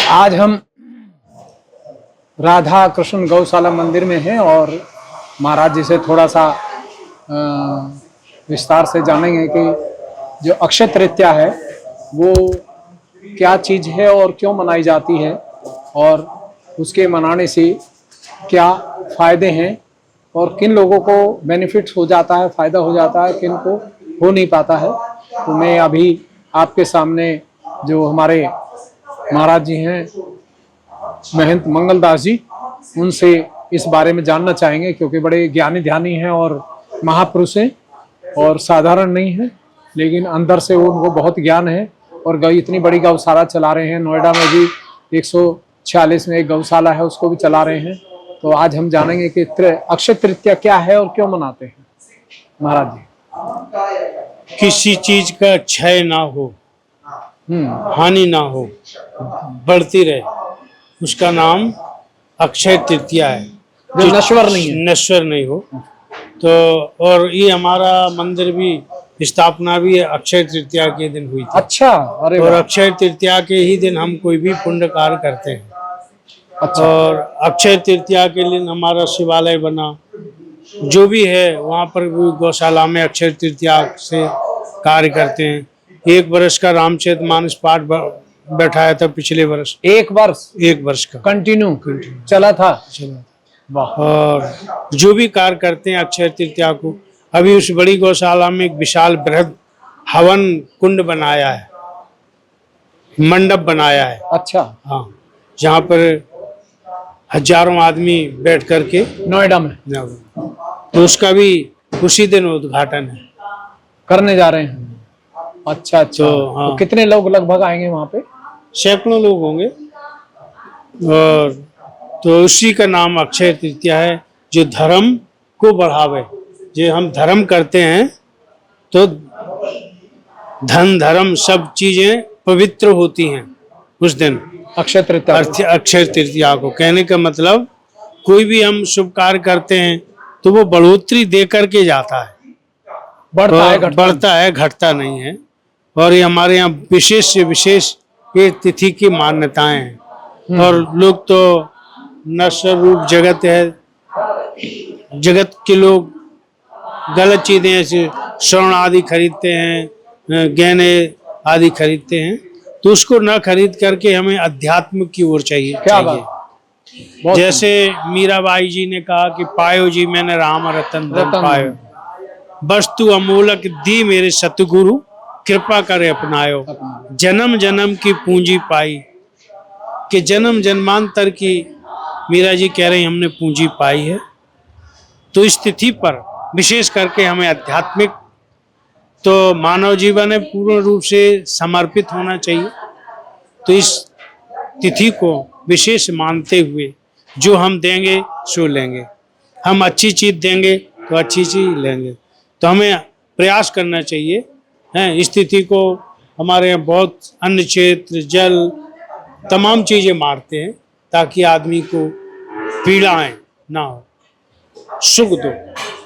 आज हम राधा कृष्ण गौशाला मंदिर में हैं और महाराज जी से थोड़ा सा विस्तार से जानेंगे कि जो अक्षय तृतीया है वो क्या चीज़ है और क्यों मनाई जाती है और उसके मनाने से क्या फ़ायदे हैं और किन लोगों को बेनिफिट्स हो जाता है, फ़ायदा हो जाता है, किन को हो नहीं पाता है। तो मैं अभी आपके सामने जो हमारे महाराज जी हैं महंत मंगलदास जी, उनसे इस बारे में जानना चाहेंगे क्योंकि बड़े ज्ञानी ध्यानी हैं और महापुरुष हैं और साधारण नहीं है, लेकिन अंदर से उनको बहुत ज्ञान है और इतनी बड़ी गौशाला चला रहे हैं। नोएडा में भी 146 में एक गौशाला है, उसको भी चला रहे हैं। तो आज हम जानेंगे कि अक्षय तृतीया क्या है और क्यों मनाते हैं। महाराज जी, किसी चीज का क्षय ना हो, हानि ना हो, बढ़ती रहे, उसका नाम अक्षय तृतीया है, जो नश्वर नहीं है, नश्वर नहीं हो। तो और ये हमारा मंदिर भी स्थापना भी अक्षय तृतीया के दिन हुई थी। अच्छा, अरे और अक्षय तृतीया के ही दिन हम कोई भी पुण्य कार्य करते हैं। अच्छा। और अक्षय तृतीया के दिन हमारा शिवालय बना, जो भी है वहाँ पर भी गौशाला में अक्षय तृतीया से कार्य करते हैं। 1 वर्ष का रामचरितमानस पाठ बैठाया था पिछले वर्ष। 1 वर्ष का कंटिन्यू चला था। वाह। और जो भी कार्य करते हैं अक्षय तृतीया को, अभी उस बड़ी गौशाला में एक विशाल बृहद हवन कुंड बनाया है, मंडप बनाया है। अच्छा। हाँ, जहाँ पर हजारों आदमी बैठ करके, नोएडा में, तो उसका भी उसी दिन उद्घाटन है, करने जा रहे हैं। अच्छा अच्छा। हाँ। तो कितने लोग लगभग आएंगे वहाँ पे? सैकड़ों लोग होंगे। और तो उसी का नाम अक्षय तृतीया है, जो धर्म को बढ़ावे। जो हम धर्म करते हैं तो धन धर्म सब चीजें पवित्र होती हैं उस दिन, अक्षय तृतीया। अक्षय तृतीया को कहने का मतलब, कोई भी हम शुभ कार्य करते हैं तो वो बढ़ोतरी दे करके जाता है, बढ़ता है, घटता नहीं है। और ये हमारे यहाँ विशेष से विशेष ये तिथि की मान्यताएं हैं। और लोग तो नश्वर रूप जगत है, जगत के लोग गलत चीजें ऐसे स्वर्ण आदि खरीदते हैं, गहने आदि खरीदते हैं, तो उसको न खरीद करके हमें अध्यात्म की ओर चाहिए। जैसे मीराबाई जी ने कहा कि पायो जी मैंने राम रतन धन पायो, वस्तु अमूलक दी मेरे सतगुरु, कृपा करे अपनायो, जन्म जन्म की पूंजी पाई। कि जन्म जन्मांतर की मीरा जी कह रही हमने पूंजी पाई है। तो इस तिथि पर विशेष करके हमें आध्यात्मिक, तो मानव जीवन है, पूर्ण रूप से समर्पित होना चाहिए। तो इस तिथि को विशेष मानते हुए जो हम देंगे सो लेंगे, हम अच्छी चीज देंगे तो अच्छी चीज लेंगे। तो हमें प्रयास करना चाहिए हैं। इस तिथि को हमारे यहाँ बहुत अन्न क्षेत्र, जल, तमाम चीजें मारते हैं ताकि आदमी को पीड़ाएं ना हो, सुख दो।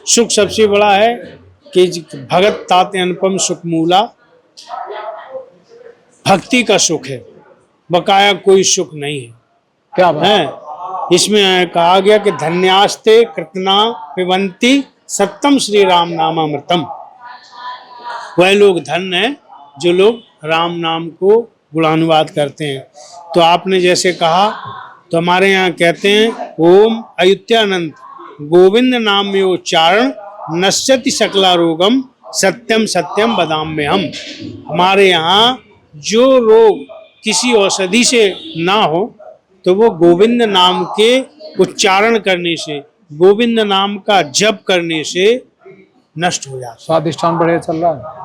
सुख सबसे बड़ा है कि भगत तात अनुपम सुख मूला, भक्ति का सुख है, बकाया कोई सुख नहीं है। क्या बात है। इसमें कहा गया कि धन्यास्ते कृतना पिबंती सत्यम श्री राम नामामृतम। वह लोग धन है जो लोग राम नाम को गुणानुवाद करते हैं। तो आपने जैसे कहा, तो हमारे यहाँ कहते हैं ओम अयुत्यानंद गोविंद नाम में उच्चारण नश्यति सकला रोगम सत्यम सत्यम बदाम में हम। हमारे यहाँ जो रोग किसी औषधि से ना हो तो वो गोविंद नाम के उच्चारण करने से, गोविंद नाम का जप करने से नष्ट हो जाता। स्वादिष्ठान बढ़िया चल रहा है।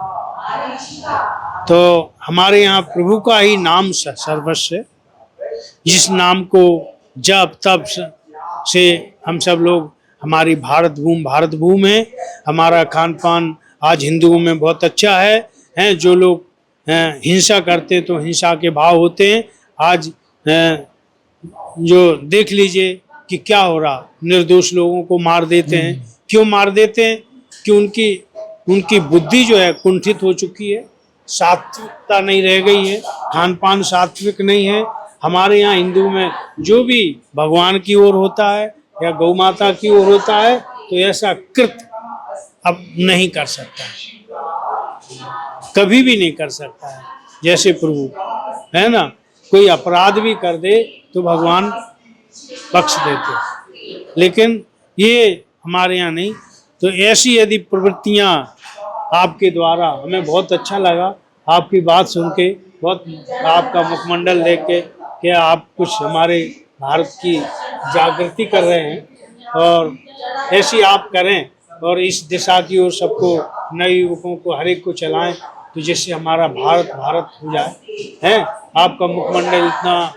तो हमारे यहाँ प्रभु का ही नाम सर्वस्व है, जिस नाम को जप तप से हम सब लोग, हमारी भारत भूमि है। हमारा खान पान आज हिंदुओं में बहुत अच्छा है। जो लोग हिंसा करते तो हिंसा के भाव होते हैं। आज जो देख लीजिए कि क्या हो रहा, निर्दोष लोगों को मार देते हैं। क्यों मार देते हैं? कि उनकी बुद्धि जो है कुंठित हो चुकी है, सात्विकता नहीं रह गई है, खान पान सात्विक नहीं है। हमारे यहाँ हिंदू में जो भी भगवान की ओर होता है या गौ माता की ओर होता है तो ऐसा कृत अब नहीं कर सकता, कभी भी नहीं कर सकता है। जैसे प्रभु है ना, कोई अपराध भी कर दे तो भगवान बख्श देते, लेकिन ये हमारे यहाँ नहीं। तो ऐसी यदि प्रवृत्तियाँ आपके द्वारा, हमें बहुत अच्छा लगा आपकी बात सुन के, बहुत आपका मुखमंडल देख के कि आप कुछ हमारे भारत की जागृति कर रहे हैं, और ऐसी आप करें और इस दिशा की ओर सबको, नए युवकों को, हर एक को चलाएं, तो जिससे हमारा भारत भारत हो जाए। हैं, आपका मुखमंडल इतना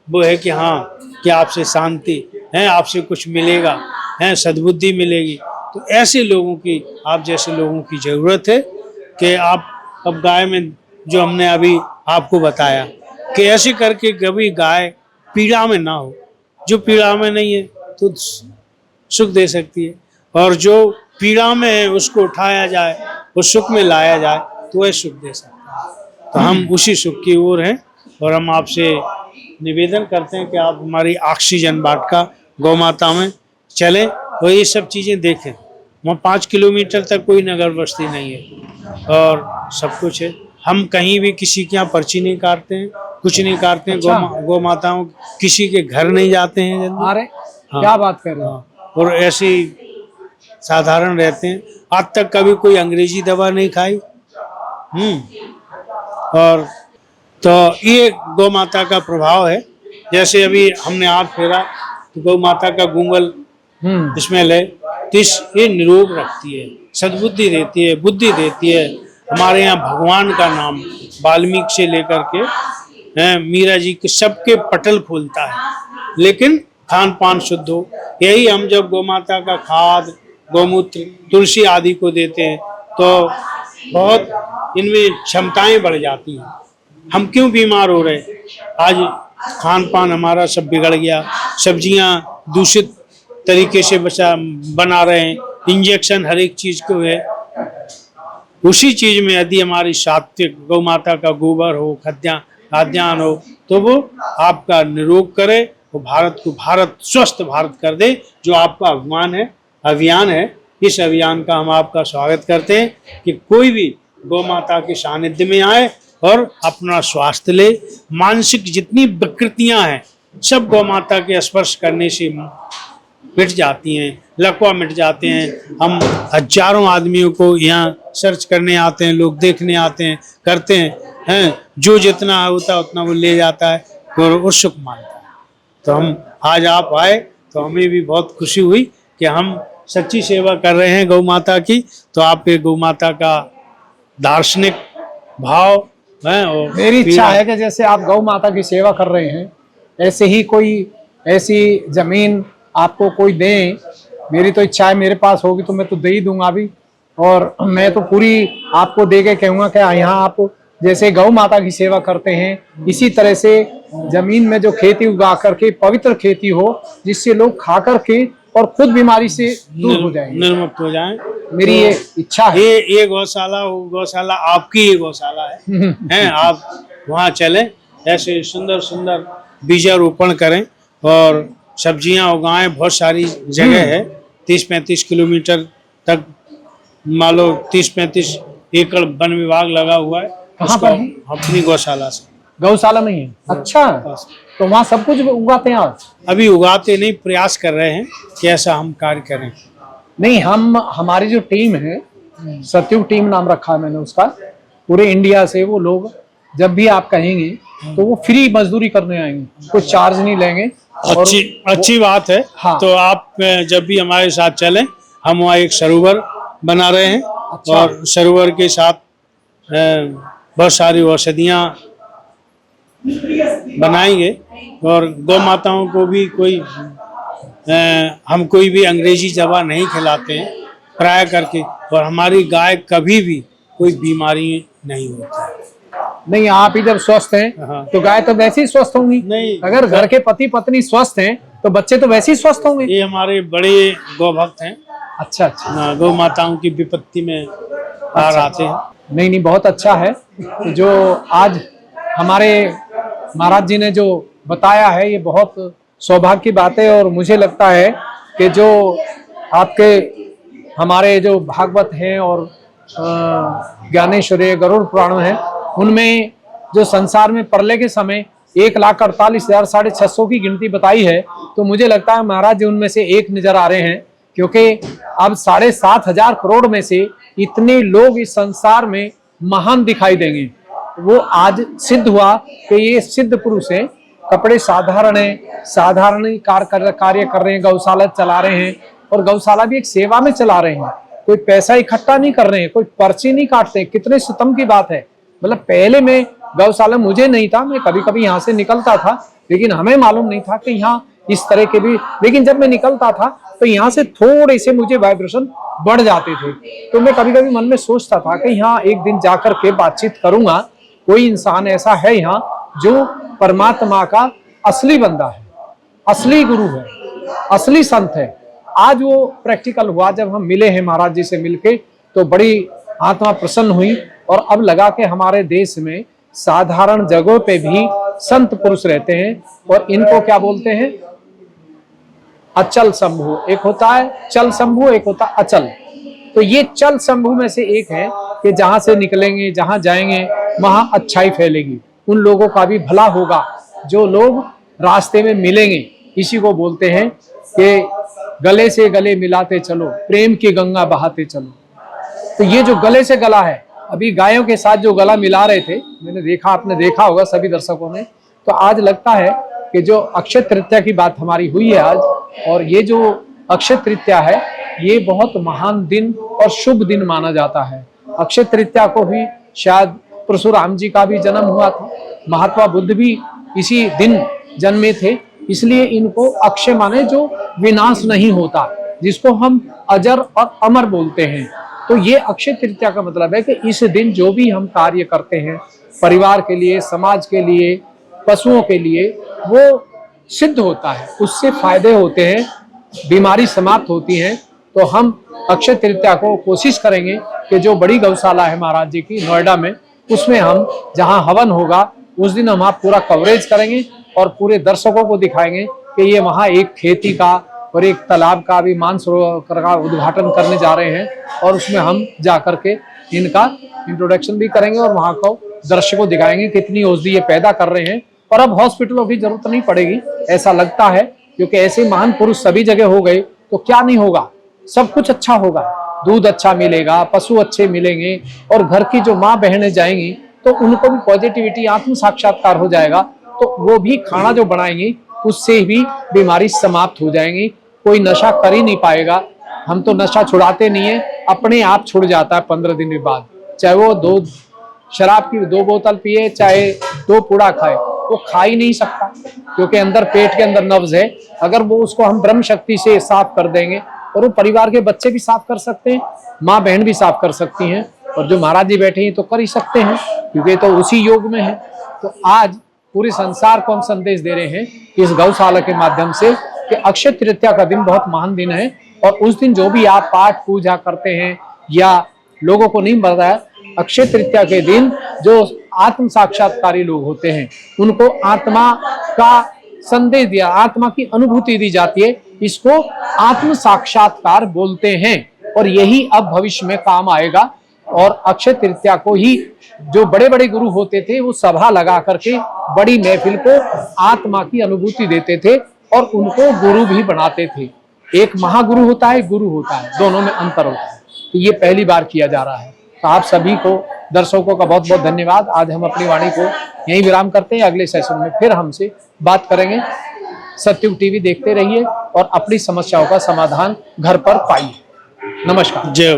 वो है कि हाँ कि आपसे शांति है, आपसे कुछ मिलेगा, है सद्बुद्धि मिलेगी। तो ऐसे लोगों की, आप जैसे लोगों की ज़रूरत है कि आप अब गाय में जो हमने अभी आपको बताया कि ऐसे करके कभी गाय पीड़ा में ना हो, जो पीड़ा में नहीं है तो सुख दे सकती है, और जो पीड़ा में है उसको उठाया जाए, उस सुख में लाया जाए तो वह सुख दे सकता है। तो हम उसी सुख की ओर हैं, और हम आपसे निवेदन करते हैं कि आप हमारी ऑक्सीजन वाटिका गौ माता में चलें और ये सब चीज़ें देखें। वहाँ 5 किलोमीटर तक कोई नगर बस्ती नहीं है और सब कुछ है। हम कहीं भी किसी के यहाँ पर्ची नहीं काटते हैं, कुछ नहीं काटते हैं। अच्छा। गौ माताओं किसी के घर नहीं जाते हैं जल्दी। अरे हाँ। क्या बात कर रहे हो। हाँ, और ऐसे ही साधारण रहते हैं। आज तक कभी कोई अंग्रेजी दवा नहीं खाई। और तो ये गौ माता का प्रभाव है। जैसे अभी हमने हाथ फेरा तो गौ माता का गुंगल स्मेल है, तो ये निरोग रखती है, सद्बुद्धि देती है, बुद्धि देती है। हमारे यहाँ भगवान का नाम वाल्मीकि से लेकर के मीरा जी के सबके पटल खोलता है, लेकिन खान पान शुद्ध हो। यही हम जब गौ माता का खाद, गौमूत्र, तुलसी आदि को देते हैं तो बहुत इनमें क्षमताएं बढ़ जाती हैं। हम क्यों बीमार हो रहे? आज खान पान हमारा सब बिगड़ गया, सब्जियां दूषित तरीके से बना रहे हैं, इंजेक्शन हर एक चीज को है। उसी चीज में यदि हमारी सात्विक गौ माता का गोबर हो, खाद्यान्न हो, तो वो आपका निरोग करे, वो भारत को भारत स्वस्थ भारत कर दे, जो आपका अभियान है। इस अभियान का हम आपका स्वागत करते हैं कि कोई भी गौ माता के सानिध्य में आए और अपना स्वास्थ्य ले। मानसिक जितनी विकृतियां हैं सब गौ माता के स्पर्श करने से मिट जाती हैं, लकवा मिट जाते हैं। हम हजारों आदमियों को यहाँ सर्च करने आते हैं, लोग देखने आते हैं, करते हैं, जो जितना होता है उतना वो ले जाता है और वो सुख मानता है। तो हम आज आप आए तो हमें भी बहुत खुशी हुई कि हम सच्ची सेवा कर रहे हैं गौ माता की। तो आपके गौ माता का दार्शनिक भाव है, और मेरी इच्छा है कि जैसे आप गौ माता की सेवा कर रहे हैं, ऐसे ही कोई ऐसी जमीन आपको कोई दे। मेरी तो इच्छा है, मेरे पास होगी तो मैं तो दे ही दूंगा अभी। और मैं तो पूरी आपको दे के कहूँगा कि यहाँ आप जैसे गौ माता की सेवा करते हैं, इसी तरह से जमीन में जो खेती उगा करके पवित्र खेती हो, जिससे लोग खा करके और खुद बीमारी से दूर हो जाएंगे, निर्मुक्त हो जाएं। मेरी ये इच्छा है। ये गौशाला आपकी ये गौशाला है, हैं? आप वहाँ चलें, ऐसे सुंदर सुंदर बीजारोपण करें और सब्जियां उगाएं। बहुत सारी जगह है, 30-35 किलोमीटर तक, मान लो 30-35 एकड़ वन विभाग लगा हुआ है। कहाँ पर है? अपनी गौशाला से। गौशाला में है? अच्छा, तो वहाँ सब कुछ उगाते हैं आप? अभी उगाते नहीं, प्रयास कर रहे हैं कि ऐसा हम कार्य करें। नहीं, हमारी जो टीम है, सत्युग टीम नाम रखा है मैंने उसका, पूरे इंडिया से वो लोग जब भी आप कहेंगे तो वो फ्री मजदूरी करने आएंगे, कुछ चार्ज नहीं लेंगे। अच्छी बात है। हाँ। तो आप जब भी हमारे साथ चलें, हम वहाँ एक सरोवर बना रहे हैं। अच्छा। और सरोवर के साथ बहुत सारी औषधियाँ बनाएंगे और गौ माताओं को भी हम कोई भी अंग्रेजी दवा नहीं खिलाते हैं प्राय करके, और हमारी गाय कभी भी कोई बीमारी नहीं होती है। नहीं, आप ही जब स्वस्थ हैं। हाँ। तो गाय तो वैसे ही स्वस्थ होंगी। नहीं, अगर घर के पति पत्नी स्वस्थ हैं तो बच्चे तो वैसे ही स्वस्थ होंगे। ये हमारे बड़े गौ भक्त हैं। अच्छा अच्छा। गौ माताओं की विपत्ति में पार आते हैं। नहीं, बहुत अच्छा है जो आज हमारे महाराज जी ने जो बताया है ये बहुत सौभाग्य की बात है। और मुझे लगता है कि जो आपके हमारे जो भागवत हैं और ज्ञानेश्वरी गरुड़ पुराण है, उनमें जो संसार में प्रलय के समय 1,48,650 की गिनती बताई है, तो मुझे लगता है महाराज जी उनमें से एक नजर आ रहे हैं, क्योंकि अब 7,500 करोड़ में से इतने लोग इस संसार में महान दिखाई देंगे। वो आज सिद्ध हुआ कि ये सिद्ध पुरुष हैं, कपड़े साधारण हैं, साधारण कार्य कर रहे हैं, गौशाला चला रहे हैं, और गौशाला भी एक सेवा में चला रहे हैं, कोई पैसा इकट्ठा नहीं कर रहे हैं, कोई पर्ची नहीं काटते। कितने सितम की बात है। मतलब पहले में गौशाला मुझे नहीं था, मैं कभी कभी यहाँ से निकलता था, लेकिन हमें मालूम नहीं था कि यहाँ इस तरह के भी, लेकिन जब मैं निकलता था तो यहाँ से थोड़े से मुझे वाइब्रेशन बढ़ जाते थे। तो मैं कभी कभी मन में सोचता था कि यहाँ एक दिन जाकर के बातचीत करूंगा, कोई इंसान ऐसा है यहाँ जो परमात्मा का असली बंदा है, असली गुरु है, असली संत है। आज वो प्रैक्टिकल हुआ। जब हम मिले हैं महाराज जी से मिलके तो बड़ी आत्मा प्रसन्न हुई, और अब लगा कि हमारे देश में साधारण जगहों पे भी संत पुरुष रहते हैं, और इनको क्या बोलते हैं, अचल शंभु। एक होता है चल शंभु, एक होता है अचल। तो ये चल शंभु में से एक है कि जहां से निकलेंगे, जहां जाएंगे, वहां अच्छाई फैलेगी, उन लोगों का भी भला होगा। जो लोग रास्ते में मिलेंगे, इसी को बोलते हैं कि गले से गले मिलाते चलो, प्रेम की गंगा बहाते चलो। तो ये जो गले से गला है, अभी गायों के साथ जो गला मिला रहे थे, मैंने देखा, आपने देखा होगा सभी दर्शकों ने। तो आज लगता है कि जो अक्षय तृतीया की बात हमारी हुई है आज, और ये जो अक्षय तृतीया है ये बहुत महान दिन और शुभ दिन माना जाता है। अक्षय तृतीया को भी शायद परशुराम जी का भी जन्म हुआ था, महात्मा बुद्ध भी इसी दिन जन्मे थे, इसलिए इनको अक्षय माने जो विनाश नहीं होता, जिसको हम अजर और अमर बोलते हैं। तो ये अक्षय तृतीया का मतलब है कि इस दिन जो भी हम कार्य करते हैं परिवार के लिए, समाज के लिए, पशुओं के लिए, वो सिद्ध होता है, उससे फायदे होते हैं, बीमारी समाप्त होती है। तो हम अक्षय तृतीया को कोशिश करेंगे कि जो बड़ी गौशाला है महाराज जी की नोएडा में, उसमें हम जहां हवन होगा उस दिन हम आप पूरा कवरेज करेंगे और पूरे दर्शकों को दिखाएंगे कि ये वहाँ एक खेती का और एक तालाब का भी मानसरोवर का उद्घाटन करने जा रहे हैं, और उसमें हम जा करके इनका इंट्रोडक्शन भी करेंगे और वहाँ को दर्शकों दिखाएंगे कितनी औषधि ये पैदा कर रहे हैं। और अब हॉस्पिटलों की जरूरत नहीं पड़ेगी, ऐसा लगता है, क्योंकि ऐसे महान पुरुष सभी जगह हो गए तो क्या नहीं होगा, सब कुछ अच्छा होगा। दूध अच्छा मिलेगा, पशु अच्छे मिलेंगे, और घर की जो माँ बहनें जाएंगी तो उनको भी पॉजिटिविटी, आत्म साक्षात्कार हो जाएगा, तो वो भी खाना जो बनाएंगी उससे भी बीमारी समाप्त हो जाएंगी। कोई नशा कर ही नहीं पाएगा। हम तो नशा छुड़ाते नहीं है, अपने आप छुड़ जाता है 15 दिन के बाद। चाहे वो 2 शराब की 2 बोतल पिए, चाहे 2 पूड़ा खाए, वो खा ही नहीं सकता, क्योंकि अंदर पेट के अंदर नब्ज है। अगर वो उसको हम ब्रह्म शक्ति से साफ कर देंगे, और वो परिवार के बच्चे भी साफ कर सकते हैं, माँ बहन भी साफ कर सकती हैं, और जो महाराज जी बैठे हैं तो कर ही सकते हैं, क्योंकि तो उसी योग में है। तो आज पूरे संसार को हम संदेश दे रहे हैं इस गौशाला के माध्यम से कि अक्षय तृतीया का दिन बहुत महान दिन है, और उस दिन जो भी आप पाठ पूजा करते हैं, या लोगों को नहीं बताया, अक्षय तृतीया के दिन जो आत्म साक्षात्कारी लोग होते हैं उनको आत्मा का संदेश दिया, आत्मा की अनुभूति दी जाती है, इसको आत्म साक्षात्कार बोलते हैं। और यही अब भविष्य में काम आएगा। और अक्षय तृतीया को ही जो बड़े बड़े गुरु होते थे वो सभा लगा करके बड़ी महफिल को आत्मा की अनुभूति देते थे, और उनको गुरु भी बनाते थे। एक महागुरु होता है, गुरु होता है, दोनों में अंतर होता है। तो ये पहली बार किया जा रहा है। तो आप सभी को, दर्शकों का बहुत बहुत धन्यवाद। आज हम अपनी वाणी को यहीं विराम करते हैं, अगले सेशन में फिर हमसे बात करेंगे। सत्युग टीवी देखते रहिए और अपनी समस्याओं का समाधान घर पर पाइए। नमस्कार। जय